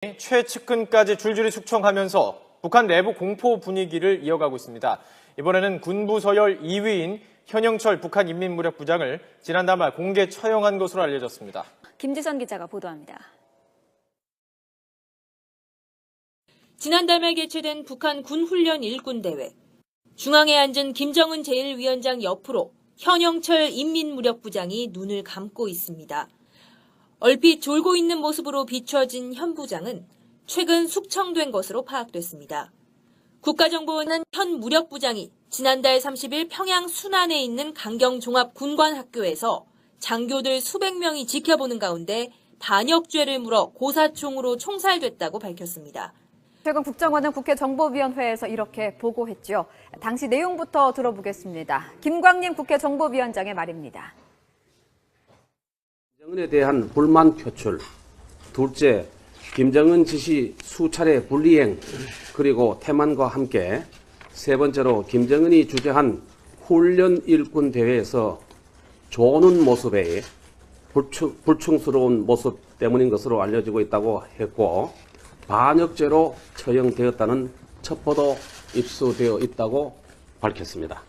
최측근까지 줄줄이 숙청하면서 북한 내부 공포 분위기를 이어가고 있습니다. 이번에는 군부 서열 2위인 현영철 북한 인민무력부장을 지난달 말 공개 처형한 것으로 알려졌습니다. 김지선 기자가 보도합니다. 지난달 말 개최된 북한 군훈련 일꾼대회. 중앙에 앉은 김정은 제1위원장 옆으로 현영철 인민무력부장이 눈을 감고 있습니다. 얼핏 졸고 있는 모습으로 비춰진 현 부장은 최근 숙청된 것으로 파악됐습니다. 국가정보원은 현 무력부장이 지난달 30일 평양 순안에 있는 강경종합군관학교에서 장교들 수백 명이 지켜보는 가운데 반역죄를 물어 고사총으로 총살됐다고 밝혔습니다. 최근 국정원은 국회 정보위원회에서 이렇게 보고했죠. 당시 내용부터 들어보겠습니다. 김광림 국회 정보위원장의 말입니다. 김정은에 대한 불만 표출, 둘째, 김정은 지시 수차례 불이행, 그리고 태만과 함께 세 번째로 김정은이 주재한 훈련 일꾼 대회에서 조는 모습에 불충스러운 모습 때문인 것으로 알려지고 있다고 했고, 반역죄로 처형되었다는 첩보도 입수되어 있다고 밝혔습니다.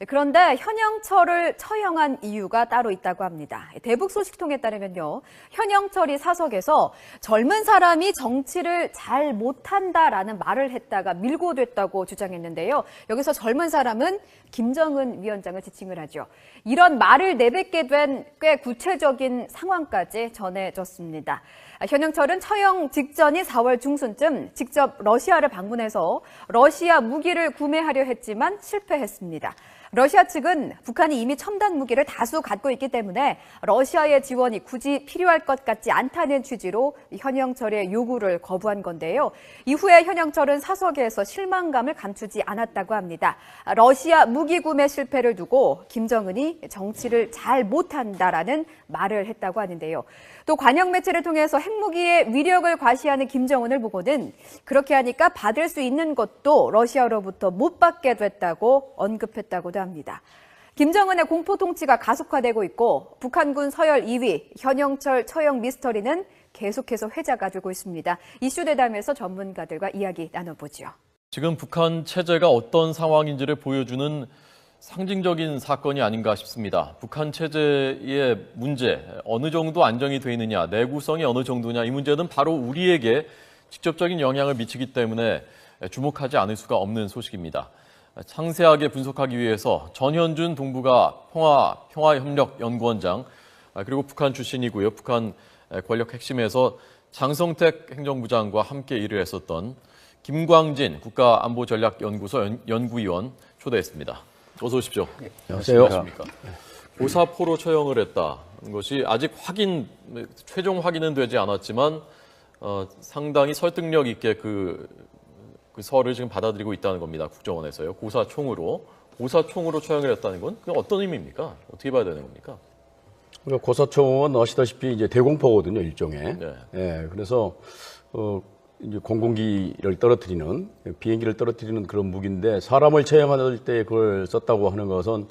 그런데 현영철을 처형한 이유가 따로 있다고 합니다. 대북 소식통에 따르면요, 현영철이 사석에서 젊은 사람이 정치를 잘 못한다라는 말을 했다가 밀고됐다고 주장했는데요. 여기서 젊은 사람은 김정은 위원장을 지칭을 하죠. 이런 말을 내뱉게 된 꽤 구체적인 상황까지 전해졌습니다. 현영철은 처형 직전인 4월 중순쯤 직접 러시아를 방문해서 러시아 무기를 구매하려 했지만 실패했습니다. 러시아 측은 북한이 이미 첨단 무기를 다수 갖고 있기 때문에 러시아의 지원이 굳이 필요할 것 같지 않다는 취지로 현영철의 요구를 거부한 건데요. 이후에 현영철은 사석에서 실망감을 감추지 않았다고 합니다. 러시아 무기 구매 실패를 두고 김정은이 정치를 잘 못한다라는 말을 했다고 하는데요. 또 관영 매체를 통해서 핵무기의 위력을 과시하는 김정은을 보고는 그렇게 하니까 받을 수 있는 것도 러시아로부터 못 받게 됐다고 언급했다고도 합니다. 김정은의 공포 통치가 가속화되고 있고 북한군 서열 2위 현영철 처형 미스터리는 계속해서 회자가 되고 있습니다. 이슈 대담에서 전문가들과 이야기 나눠보죠. 지금 북한 체제가 어떤 상황인지를 보여주는 상징적인 사건이 아닌가 싶습니다. 북한 체제의 문제, 어느 정도 안정이 돼 있느냐, 내구성이 어느 정도냐, 이 문제는 바로 우리에게 직접적인 영향을 미치기 때문에 주목하지 않을 수가 없는 소식입니다. 상세하게 분석하기 위해서 전현준 동북아 평화협력연구원장, 그리고 북한 출신이고요. 북한 권력 핵심에서 장성택 행정부장과 함께 일을 했었던 김광진 국가안보전략연구소 연구위원 초대했습니다. 어서 오십시오. 네, 안녕하세요. 안녕하십니까. 고사포로 처형을 했다는 것이 아직 최종 확인은 되지 않았지만 상당히 설득력 있게 그 설을 지금 받아들이고 있다는 겁니다. 국정원에서요. 고사총으로 처형을 했다는 건 그게 어떤 의미입니까? 어떻게 봐야 되는 겁니까? 고사총은 아시다시피 이제 대공포거든요, 일종의. 네. 예, 그래서 이제 공군기를 떨어뜨리는, 비행기를 떨어뜨리는 그런 무기인데 사람을 처형할 때 그걸 썼다고 하는 것은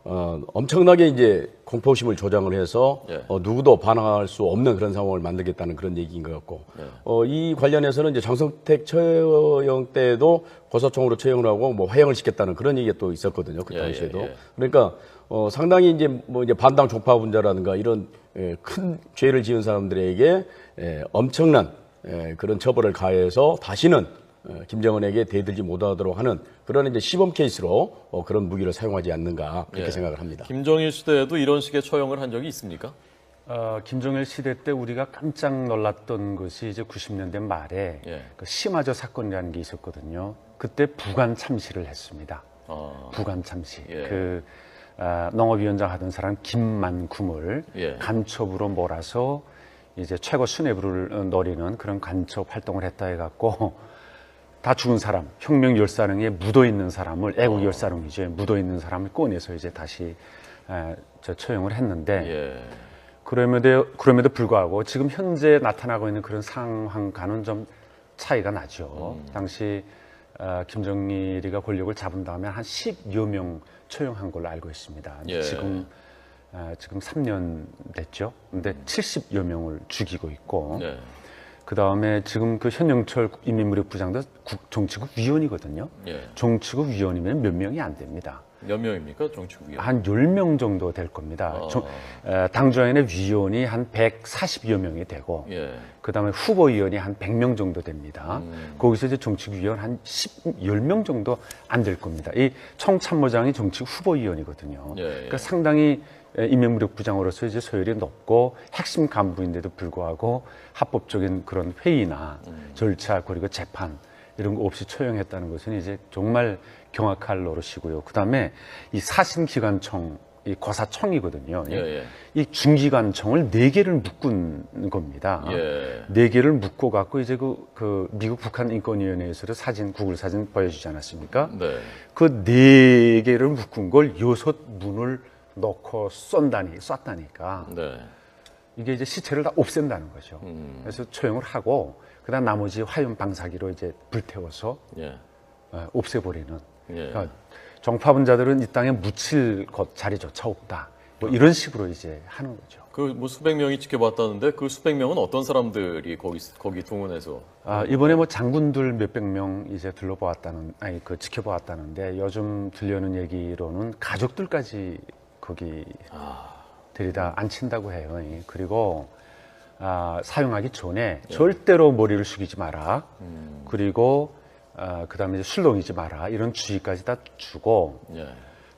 엄청나게 이제 공포심을 조장을 해서 네. 누구도 반항할 수 없는 그런 상황을 만들겠다는 그런 얘기인 것 같고, 네. 이 관련해서는 이제 장성택 처형 때도 고사총으로 처형을 하고 뭐 화형을 시켰다는 그런 얘기가 또 있었거든요, 그 당시에도. 예. 그러니까 상당히 이제 이제 반당 종파분자라든가 이런 큰 죄를 지은 사람들에게 엄청난 그런 처벌을 가해서 다시는 김정은에게 대들지 못하도록 하는 그런 이제 시범 케이스로 그런 무기를 사용하지 않는가 그렇게 생각을 합니다. 김정일 시대에도 이런 식의 처형을 한 적이 있습니까? 김정일 시대 때 우리가 깜짝 놀랐던 것이 이제 90년대 말에 그 심화저 사건이라는 게 있었거든요. 그때 부관 참시를 했습니다. 부관 참시. 그 농업위원장 하던 사람 김만kum을 간첩으로 몰아서 이제 최고 수뇌부를 노리는 그런 간첩 활동을 했다 해갖고 다 죽은 사람, 혁명 열사릉에 묻어 있는 사람을 애국 열사릉이죠. 묻어 있는 사람을 꺼내서 이제 다시 처형을 했는데 그럼에도 불구하고 지금 현재 나타나고 있는 그런 상황과는 좀 차이가 나죠. 당시 김정일이가 권력을 잡은 다음에 한 10여 명 처형한 걸로 알고 있습니다. 지금 지금 3년 됐죠. 근데 70여 명을 죽이고 있고, 네. 그 다음에 지금 그 현영철 인민무력부장도 정치국 위원이거든요. 예. 정치국 위원이면 몇 명이 안 됩니다. 몇 명입니까, 정치국 위원? 한 10명 정도 될 겁니다. 당정위원회 위원이 한 140여 명이 되고, 예. 그 다음에 후보위원이 한 100명 정도 됩니다. 거기서 이제 정치위원 한 10명 정도 안 될 겁니다. 이 총참모장이 정치 후보위원이거든요. 예, 예. 그러니까 상당히 인민무력부장으로서 이제 소열이 높고 핵심 간부인데도 불구하고 합법적인 그런 회의나 절차 그리고 재판 이런 거 없이 처형했다는 것은 이제 정말 경악할 노릇이고요. 그 다음에 이 사신기관총, 이 거사청이거든요. 예, 예. 이 중기관청을 4개를 묶은 겁니다. 예. 4개를 묶고 갖고 이제 그 미국 북한인권위원회에서도 구글 사진 보여주지 않았습니까? 네. 그 4개를 묶은 걸 6문을 넣고 쐈다니까. 네. 이게 이제 시체를 다 없앤다는 거죠. 그래서 처형을 하고, 그 다음 나머지 화염 방사기로 이제 불태워서 예. 없애버리는. 예. 그러니까 정파분자들은 이 땅에 묻힐 자리조차 없다. 뭐 이런 식으로 이제 하는 거죠. 그 뭐 수백 명이 지켜봤다는데 그 수백 명은 어떤 사람들이 거기 동원해서? 이번에 뭐 장군들 몇백 명 이제 지켜보았다는데 요즘 들려오는 얘기로는 가족들까지 거기 들이다 앉힌다고 해요. 그리고 사용하기 전에 절대로 머리를 숙이지 마라. 그리고 그 다음에 이제 술렁이지 마라. 이런 주의까지 다 주고, 예.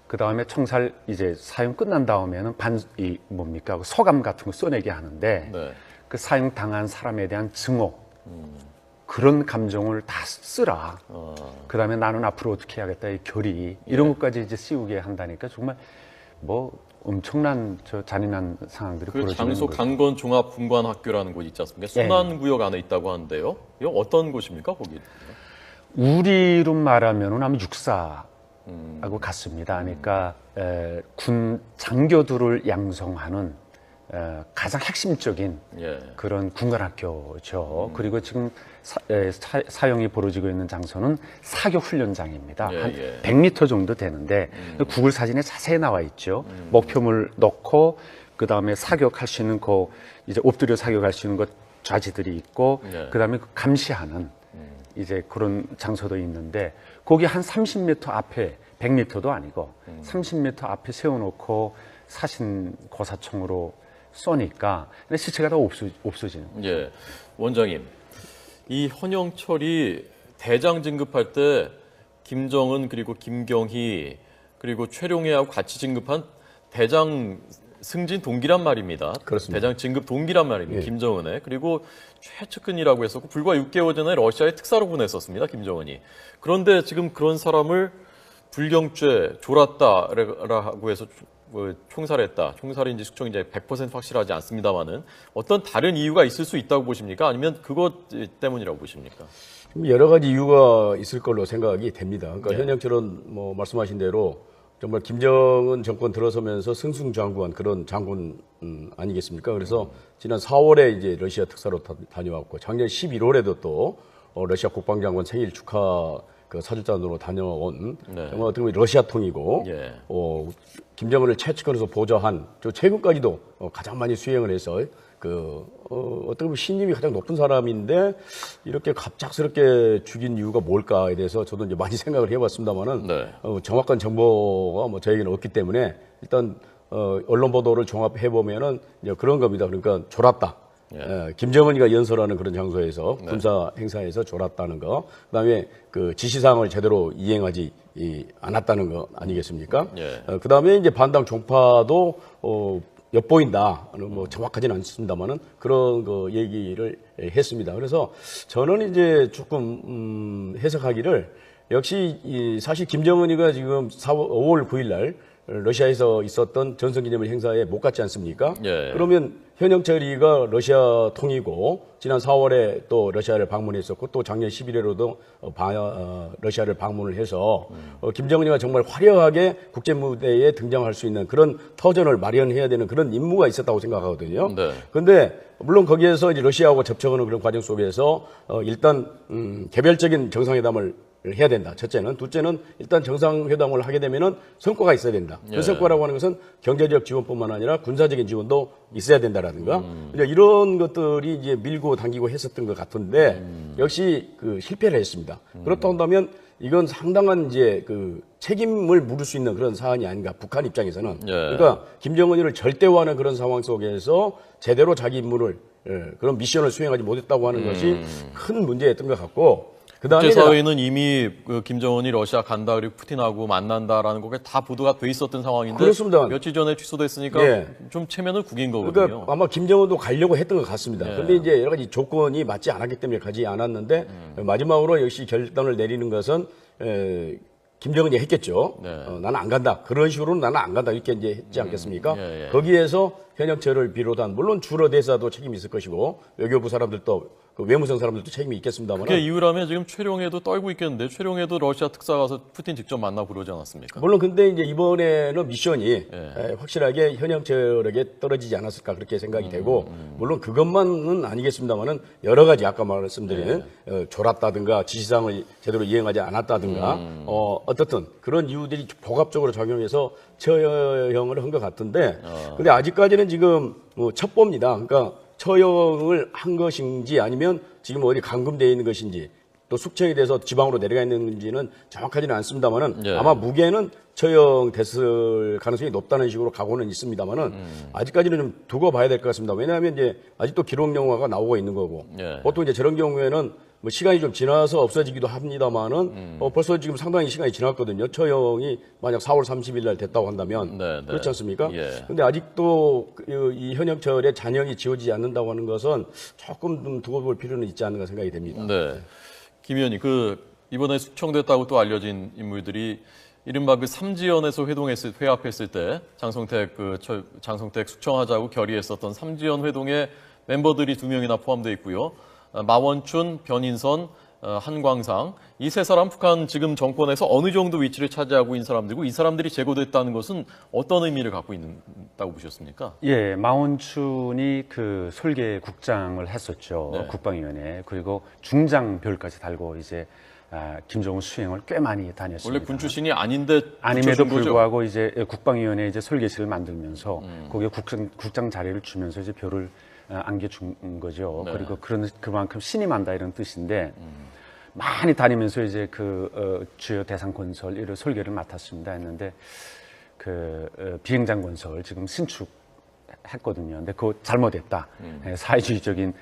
그 다음에 총살 이제 사용 끝난 다음에는 그 소감 같은 거 써내게 하는데, 네. 그 사용 당한 사람에 대한 증오, 그런 감정을 다 쓰라. 그 다음에 나는 앞으로 어떻게 해야겠다. 이 결의, 이런 것까지 이제 씌우게 한다니까 정말 뭐 엄청난 잔인한 상황들이 그 벌어지는 장소 거죠. 강건 종합분관학교라는 곳이 있지 않습니까? 순환구역 안에 있다고 하는데요. 이거 어떤 곳입니까, 거기? 우리로 말하면은 아마 육사하고 같습니다. 그러니까 군 장교들을 양성하는 가장 핵심적인 예. 그런 군관학교죠. 그리고 지금 사용이 벌어지고 있는 장소는 사격훈련장입니다. 예, 한 예. 100m 정도 되는데 구글 사진에 자세히 나와 있죠. 목표물 넣고 그 다음에 사격할 수 있는 이제 엎드려 사격할 수 있는 좌지들이 있고 예. 그 다음에 감시하는 이제 그런 장소도 있는데 거기 한 30m 앞에 100m도 아니고 30m 앞에 세워놓고 사신 고사총으로 쏘니까 시체가 다 없어지는 거죠. 예. 원장님, 이 현영철이 대장 진급할 때 김정은 그리고 김경희 그리고 최룡해하고 같이 진급한 대장 승진 동기란 말입니다. 그렇습니다. 대장 진급 동기란 말입니다. 예. 김정은의. 그리고 최측근이라고 했었고 불과 6개월 전에 러시아에 특사로 보냈었습니다. 김정은이. 그런데 지금 그런 사람을 불경죄 졸았다라고 해서 총살했다. 총살인지 숙청인지 100% 확실하지 않습니다만은 어떤 다른 이유가 있을 수 있다고 보십니까? 아니면 그것 때문이라고 보십니까? 여러 가지 이유가 있을 걸로 생각이 됩니다. 그러니까 네. 현영철은 뭐 말씀하신 대로 정말 김정은 정권 들어서면서 승승장구한 그런 장군 아니겠습니까? 그래서 지난 4월에 이제 러시아 특사로 다녀왔고 작년 11월에도 또 러시아 국방장관 생일 축하 그 사절단으로 다녀온 네. 정말 어떻게 보면 러시아통이고 예. 김정은을 최측근에서 보좌한 저 최근까지도 가장 많이 수행을 해서 어떻게 보면 신임이 가장 높은 사람인데 이렇게 갑작스럽게 죽인 이유가 뭘까에 대해서 저도 이제 많이 생각을 해봤습니다만은 네. 정확한 정보가 뭐 저에게는 없기 때문에 일단 언론 보도를 종합해 보면은 이제 그런 겁니다. 그러니까 졸았다. 김정은이가 연설하는 그런 장소에서 군사 행사에서 졸았다는 거, 그다음에 그 지시사항을 제대로 이행하지 않았다는 거 아니겠습니까? 그다음에 이제 반당 종파도 엿보인다. 뭐 정확하지는 않습니다만은 그런 거 얘기를 했습니다. 그래서 저는 이제 조금 해석하기를 역시 사실 김정은이가 지금 5월 9일 날 러시아에서 있었던 전성기념일 행사에 못 갔지 않습니까? 예. 그러면 현영철이가 러시아 통이고 지난 4월에 또 러시아를 방문했었고 또 작년 11월에도 러시아를 방문을 해서 김정은이가 정말 화려하게 국제 무대에 등장할 수 있는 그런 터전을 마련해야 되는 그런 임무가 있었다고 생각하거든요. 네. 그런데 물론 거기에서 이제 러시아하고 접촉하는 그런 과정 속에서 일단 개별적인 정상회담을 해야 된다. 첫째는. 둘째는 일단 정상회담을 하게 되면은 성과가 있어야 된다. 그 예. 성과라고 하는 것은 경제적 지원뿐만 아니라 군사적인 지원도 있어야 된다라든가 이제 이런 것들이 이제 밀고 당기고 했었던 것 같은데 역시 그 실패를 했습니다. 그렇다 한다면 이건 상당한 이제 그 책임을 물을 수 있는 그런 사안이 아닌가, 북한 입장에서는. 예. 그러니까 김정은이를 절대화하는 그런 상황 속에서 제대로 자기 임무를 그런 미션을 수행하지 못했다고 하는 것이 큰 문제였던 것 같고, 그다음에 국제사회는 이미 그 김정은이 러시아 간다 그리고 푸틴하고 만난다라는 거가 다 보도가 돼 있었던 상황인데 그렇습니다. 며칠 전에 취소됐으니까 예. 좀 체면을 구긴 거거든요. 그러니까 아마 김정은도 가려고 했던 것 같습니다. 그런데 이제 여러 가지 조건이 맞지 않았기 때문에 가지 않았는데 마지막으로 역시 결단을 내리는 것은 김정은이 했겠죠. 네. 나는 안 간다. 그런 식으로는 나는 안 간다. 이렇게 이제 했지 않겠습니까? 예. 거기에서 현역철을 비롯한 물론 주로 대사도 책임이 있을 것이고 외교부 사람들도 그 외무성 사람들도 책임이 있겠습니다만. 그게 이유라면 지금 최룡해도 떨고 있겠는데 최룡해도 러시아 특사 가서 푸틴 직접 만나고 그러지 않았습니까? 물론 근데 이제 이번에는 미션이 확실하게 현역철에게 떨어지지 않았을까 그렇게 생각이 되고 물론 그것만은 아니겠습니다만은 여러 가지 아까 말씀드린 졸았다든가 지시사항을 제대로 이행하지 않았다든가 어떻든 그런 이유들이 복합적으로 작용해서 처형을 한 것 같은데 근데 아직까지는 지금 뭐 첩보입니다. 그러니까 처형을 한 것인지 아니면 지금 어디 감금되어 있는 것인지 또 숙청이 돼서 지방으로 내려가 있는지는 정확하지는 않습니다만은 예. 아마 무게는 처형됐을 가능성이 높다는 식으로 각오는 있습니다만은 아직까지는 좀 두고 봐야 될 것 같습니다. 왜냐하면 이제 아직도 기록 영화가 나오고 있는 거고 예. 보통 이제 저런 경우에는 뭐 시간이 좀 지나서 없어지기도 합니다만은 벌써 지금 상당히 시간이 지났거든요. 처형이 만약 4월 30일 날 됐다고 한다면 네. 그렇지 않습니까? 예. 근데 아직도 이 현역철에 잔영이 지워지지 않는다고 하는 것은 조금 좀 두고 볼 필요는 있지 않는가 생각이 됩니다. 네. 김 의원이 이번에 숙청됐다고 또 알려진 인물들이 이른바 그 삼지연에서 회합했을 때 장성택 숙청하자고 결의했었던 삼지연 회동에 멤버들이 2명이나 포함되어 있고요. 마원춘, 변인선, 한광상 이 세 사람 북한 지금 정권에서 어느 정도 위치를 차지하고 있는 사람들이고 이 사람들이 제거됐다는 것은 어떤 의미를 갖고 있다고 보셨습니까? 예, 마원춘이 그 설계국장을 했었죠. 네. 국방위원회. 그리고 중장별까지 달고 이제 김정은 수행을 꽤 많이 다녔습니다. 원래 군 출신이 아닌데 아님에도 붙여준 거죠? 불구하고 이제 국방위원회 이제 설계실을 만들면서 거기에 국장 자리를 주면서 이제 표를 안겨준 거죠. 네. 그리고 그만큼 신임한다 이런 뜻인데 많이 다니면서 이제 주요 대상 건설 이런 설계를 맡았습니다 했는데 비행장 건설 지금 신축했거든요. 근데 그거 잘못했다.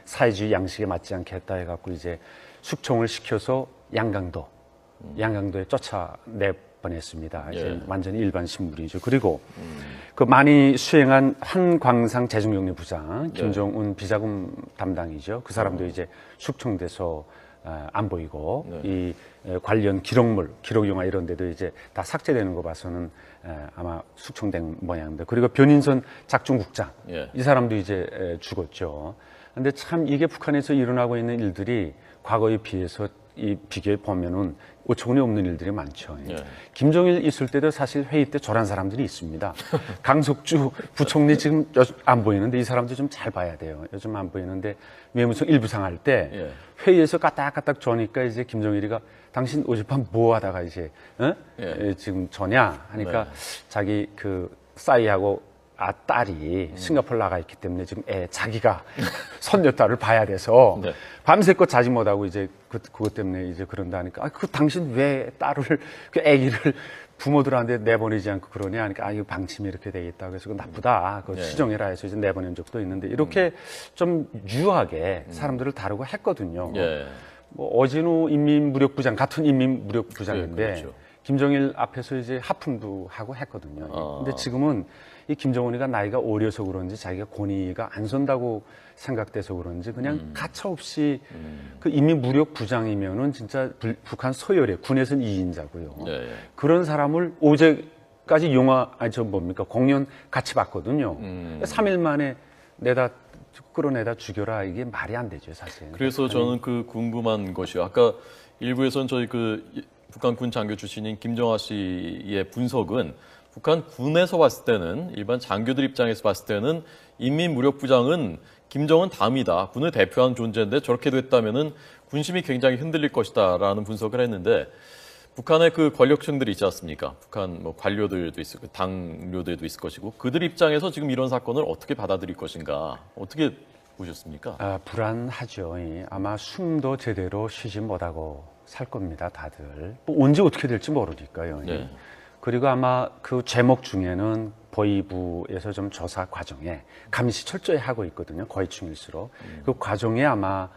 사회주의 양식에 맞지 않게 했다 해갖고 이제 숙청을 시켜서 양강도에 쫓아내 뻔했습니다. 이제 완전히 일반 신분이죠. 그리고 그 많이 수행한 한광상 재정경례부장, 김정은 비자금 담당이죠. 그 사람도 이제 숙청돼서 안 보이고 이 관련 기록영화 이런 데도 이제 다 삭제되는 거 봐서는 아마 숙청된 모양인데 그리고 변인선 작중국장 이 사람도 이제 죽었죠. 근데 참 이게 북한에서 일어나고 있는 일들이 과거에 비해서 이 비교해 보면은 어처구니 없는 일들이 많죠. 김정일 있을 때도 사실 회의 때 저런 사람들이 있습니다. 강석주 부총리 지금 안 보이는데 이 사람도 좀 잘 봐야 돼요. 요즘 안 보이는데 외무성 일부상 할 때 회의에서 까딱까딱 저니까 이제 김정일이가 당신 어젯밤 뭐 하다가 이제 지금 저냐 하니까 자기 싸이하고 딸이 싱가포르 나가 있기 때문에 지금 자기가 손녀딸을 봐야 돼서 밤새껏 자지 못하고 이제 그것 때문에 이제 그런다 하니까 당신 왜 딸을 아기를 부모들한테 내보내지 않고 그러냐 하니까 이거 방침이 이렇게 돼 있다 그래서 그거 나쁘다 그거 시정해라 해서 이제 내보낸 적도 있는데 이렇게 좀 유하게 사람들을 다루고 했거든요. 뭐 어진우 인민무력부장 같은 인민무력부장인데 그렇죠. 김정일 앞에서 이제 하품도 하고 했거든요. 근데 지금은 이 김정은이가 나이가 어려서 그런지 자기가 권위가 안 선다고 생각돼서 그런지 그냥 가차없이 그 인민무력부장이면은 진짜 북한 서열의 군에서는 2인자고요. 그런 사람을 어제까지 공연 같이 봤거든요. 3일 만에 끌어내다 죽여라 이게 말이 안 되죠 사실. 그래서 저는 궁금한 것이요. 아까 일부에서는 저희 북한 군 장교 출신인 김정하 씨의 분석은 북한 군에서 봤을 때는 일반 장교들 입장에서 봤을 때는 인민무력부장은 김정은 다음이다. 군을 대표하는 존재인데 저렇게 됐다면은 군심이 굉장히 흔들릴 것이다라는 분석을 했는데 북한의 그 권력층들이 있지 않습니까? 북한 뭐 관료들도 있을 거고 당료들도 있을 것이고 그들 입장에서 지금 이런 사건을 어떻게 받아들일 것인가 어떻게 보셨습니까? 불안하죠. 아마 숨도 제대로 쉬지 못하고 살 겁니다, 다들. 또 언제 어떻게 될지 모르니까요. 네. 그리고 아마 그 제목 중에는 보위부에서 좀 조사 과정에 감시 철저히 하고 있거든요. 거의충일수록. 그 과정에 아마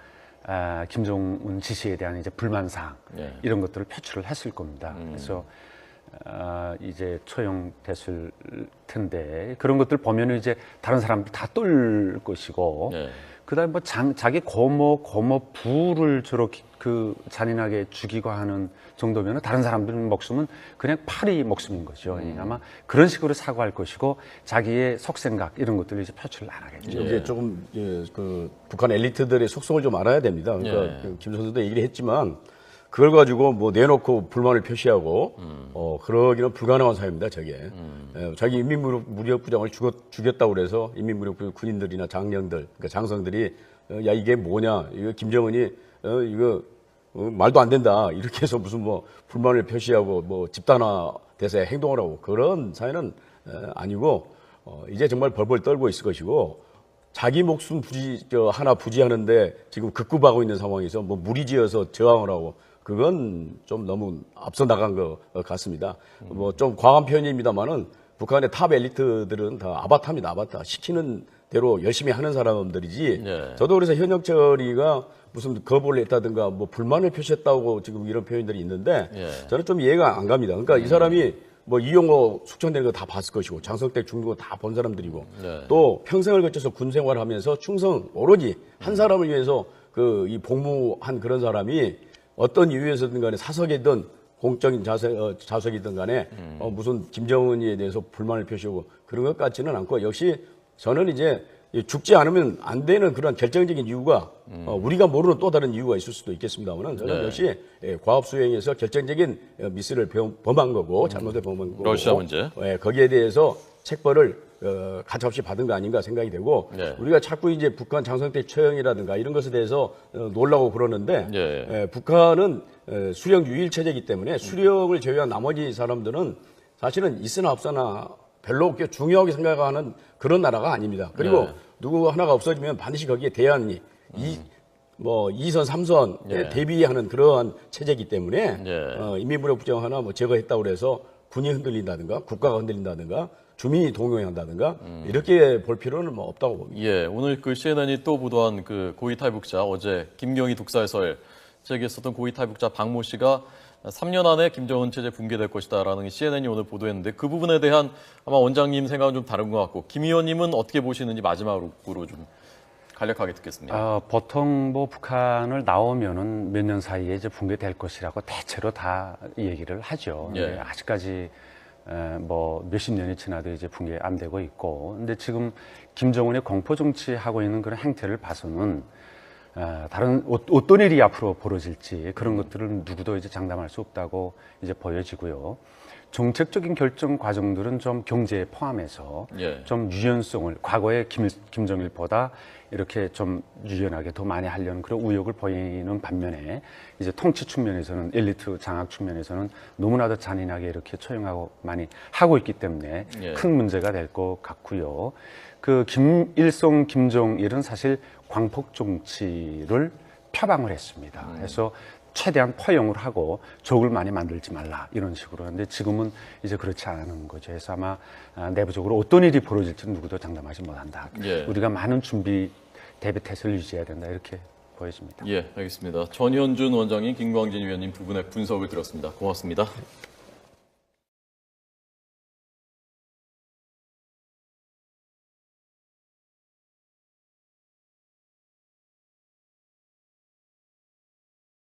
김정은 지시에 대한 이제 불만사항 이런 것들을 표출을 했을 겁니다. 그래서 이제 처형됐을 텐데 그런 것들 보면은 이제 다른 사람들 다 떨 것이고 그다음에 뭐 자기 고모 부를 저렇게 그 잔인하게 죽이고 하는 정도면은 다른 사람들 목숨은 그냥 파리 목숨인 거죠. 아마 그런 식으로 사고할 것이고 자기의 속생각 이런 것들을 이제 표출을 안 하겠죠. 이제 조금 그 북한 엘리트들의 속성을 좀 알아야 됩니다. 그러니까 김 선수도 얘기를 했지만 그걸 가지고 뭐 내놓고 불만을 표시하고 그러기는 불가능한 사회입니다. 저게 자기 인민무력부장을 죽였다고 그래서 인민무력부 군인들이나 장령들, 그러니까 장성들이 야 이게 뭐냐, 이거 김정은이 이거 말도 안 된다 이렇게 해서 무슨 뭐 불만을 표시하고 뭐 집단화돼서 행동을 하고 그런 사회는 아니고 이제 정말 벌벌 떨고 있을 것이고. 자기 목숨 하나 부지하는데 지금 급급하고 있는 상황에서 뭐 무리지어서 저항을 하고 그건 좀 너무 앞서 나간 것 같습니다. 뭐 좀 과한 표현입니다만은 북한의 탑 엘리트들은 다 아바타입니다. 아바타. 시키는 대로 열심히 하는 사람들이지. 저도 그래서 현역철이가 무슨 거부를 했다든가 뭐 불만을 표시했다고 지금 이런 표현들이 있는데 저는 좀 이해가 안 갑니다. 그러니까 이 사람이 뭐 이용호 숙청되는 거 다 봤을 것이고 장성택 죽는 거 다 본 사람들이고 또 평생을 거쳐서 군 생활하면서 충성 오로지 한 사람을 위해서 그 이 복무한 그런 사람이 어떤 이유에서든 간에 사석이든 공적인 자석이든 간에 무슨 김정은에 대해서 불만을 표시하고 그런 것 같지는 않고 역시 저는 이제 죽지 않으면 안 되는 그런 결정적인 이유가 우리가 모르는 또 다른 이유가 있을 수도 있겠습니다만 저는 역시 과업 수행에서 결정적인 미스를 범한 거고 잘못을 범한 거고 러시아 문제 거기에 대해서 책벌을 가차없이 받은 거 아닌가 생각이 되고 우리가 자꾸 이제 북한 장성택 처형이라든가 이런 것에 대해서 놀라고 그러는데 북한은 수령 유일 체제이기 때문에 수령을 제외한 나머지 사람들은 사실은 있으나 없으나 별로 그렇게 중요하게 생각하는 그런 나라가 아닙니다. 그리고 누구 하나가 없어지면 반드시 거기에 대안이 뭐 2선, 3선 대비하는 그러한 체제이기 때문에 인민무력부장 하나 뭐 제거했다고 해서 군이 흔들린다든가 국가가 흔들린다든가 주민이 동요해야 한다든가 이렇게 볼 필요는 뭐 없다고 봅니다. 오늘 그 CNN이 또 보도한 그 고위 탈북자 어제 김경희 독사에서 제기했었던 고위 탈북자 박모 씨가 3년 안에 김정은 체제 붕괴될 것이다라는 CNN이 오늘 보도했는데 그 부분에 대한 아마 원장님 생각은 좀 다른 것 같고 김 의원님은 어떻게 보시는지 마지막으로 좀 간략하게 듣겠습니다. 보통 뭐 북한을 나오면은 몇 년 사이에 이제 붕괴될 것이라고 대체로 다 얘기를 하죠. 아직까지 뭐 몇십 년이 지나도 이제 붕괴 안 되고 있고, 근데 지금 김정은의 공포 정치하고 있는 그런 행태를 봐서는 다른 어떤 일이 앞으로 벌어질지 그런 것들은 누구도 이제 장담할 수 없다고 이제 보여지고요. 정책적인 결정 과정들은 좀 경제에 포함해서 좀 유연성을 과거의 김정일보다 이렇게 좀 유연하게 더 많이 하려는 그런 의욕을 보이는 반면에 이제 통치 측면에서는 엘리트 장악 측면에서는 너무나도 잔인하게 이렇게 처형하고 많이 하고 있기 때문에 큰 문제가 될 것 같고요. 그 김일성, 김정일은 사실 광폭 정치를 표방을 했습니다. 그래서 최대한 포용을 하고 적을 많이 만들지 말라 이런 식으로. 근데 지금은 이제 그렇지 않은 거죠. 그래서 아마 내부적으로 어떤 일이 벌어질지는 누구도 장담하지 못한다. 우리가 많은 준비 대비 태세를 유지해야 된다 이렇게 보여집니다. 알겠습니다. 전현준 원장님, 김광진 위원님 두 분의 분석을 들었습니다. 고맙습니다.